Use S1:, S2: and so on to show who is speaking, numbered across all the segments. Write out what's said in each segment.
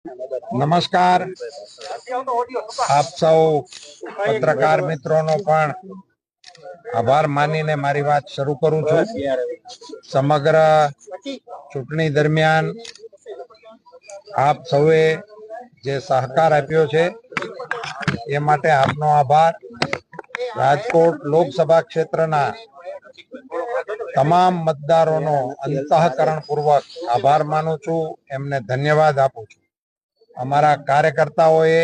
S1: નમસ્કાર. આપ સૌ પત્રકાર મિત્રોનો પણ આભાર માનીને મારી વાત શરૂ કરું છું. સમગ્ર ચૂંટણી દરમિયાન આપ સૌએ જે સહકાર આપ્યો છે એ માટે આપનો આભાર. રાજકોટ લોકસભા ક્ષેત્રના તમામ મતદારોનો અંતઃકરણપૂર્વક આભાર માનું છું, એમને ધન્યવાદ આપું છું. અમારા કાર્યકર્તાઓએ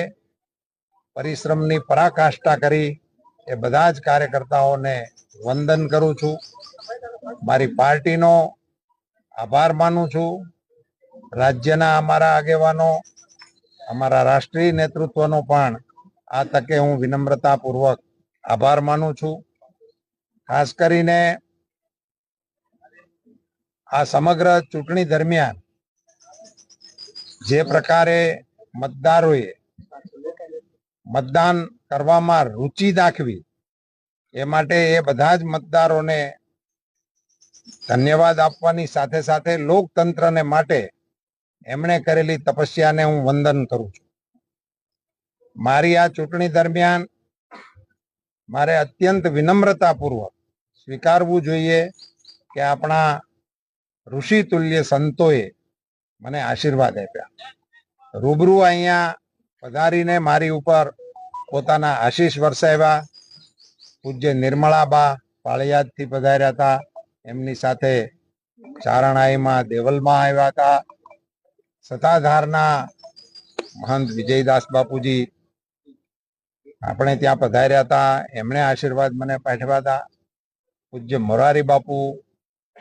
S1: પરિશ્રમની પરાકાષ્ઠા કરી એ બધા જ કાર્યકર્તાઓને વંદન કરું છું. મારી પાર્ટીનો આભાર માનું છું. રાજ્યના અમારા આગેવાનો, અમારા રાષ્ટ્રીય નેતૃત્વનો પણ આ તકે હું વિનમ્રતાપૂર્વક આભાર માનું છું. ખાસ કરીને આ સમગ્ર ચૂંટણી દરમિયાન જે પ્રકારે મતદારોએ મતદાન કરવામાં રુચિ દાખવી એ માટે એ બધા જ મતદારોને ધન્યવાદ આપવાની સાથે સાથે લોકતંત્રને માટે એમણે કરેલી તપસ્યાને હું વંદન કરું છું. મારી આ ચૂંટણી દરમિયાન મારે અત્યંત વિનમ્રતાપૂર્વક સ્વીકારવું જોઈએ કે આપણા ઋષિ તુલ્ય સંતોએ મને આશીર્વાદ આપ્યા. રૂબરૂ અહીંયા પધારીને મારી ઉપર પોતાના આશીષ વરસાવ્યા. પૂજ્ય નિર્મળાબા પાળિયાદથી પધાર્યા હતા, એમની સાથે ચારણાઈમાં દેવલમાં આવ્યા હતા. સત્તાધારના મહંત વિજયદાસ બાપુજી આપણે ત્યાં પધાર્યા હતા, એમણે આશીર્વાદ મને પાઠવ્યા હતા. પૂજ્ય મોરારી બાપુ,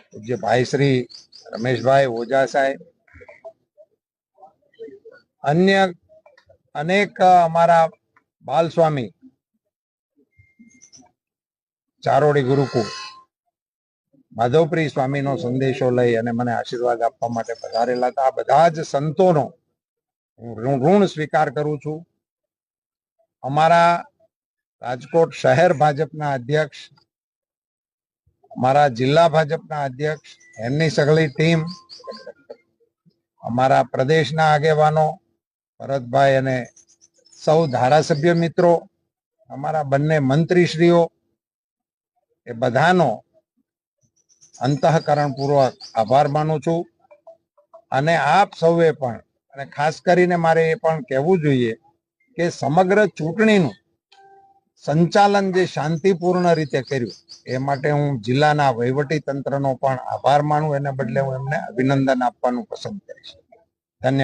S1: પૂજ્ય ભાઈ શ્રી રમેશભાઈ ઓઝા સાહેબ, અન્ય અનેક અમારા બાલસ્વામી ચારોડી ગુરુકુળ માધવપ્રિય સ્વામીનો સંદેશો લઈ અને મને આશીર્વાદ આપવા માટે પધારેલા હતા. આ બધા જ સંતોનો હું ઋણ સ્વીકાર કરું છું. અમારા રાજકોટ શહેર ભાજપના અધ્યક્ષ, અમારા જિલ્લા ભાજપના અધ્યક્ષ, એમની સઘળી ટીમ, અમારા પ્રદેશના આગેવાનો ભરતભાઈ અને સૌ ધારાસભ્ય મિત્રો, અમારા બંને મંત્રીશ્રીઓ, એ બધાનો અંતઃકરણપૂર્વક આભાર માનું છું. અને આપ સૌએ પણ, અને ખાસ કરીને મારે એ પણ કહેવું જોઈએ કે સમગ્ર ચૂંટણીનું સંચાલન જે શાંતિપૂર્ણ રીતે કર્યું એ માટે હું જિલ્લાના વહીવટી તંત્રનો પણ આભાર માનું, એને બદલે હું એમને અભિનંદન આપવાનું પસંદ કરીશ. ધન્યવાદ.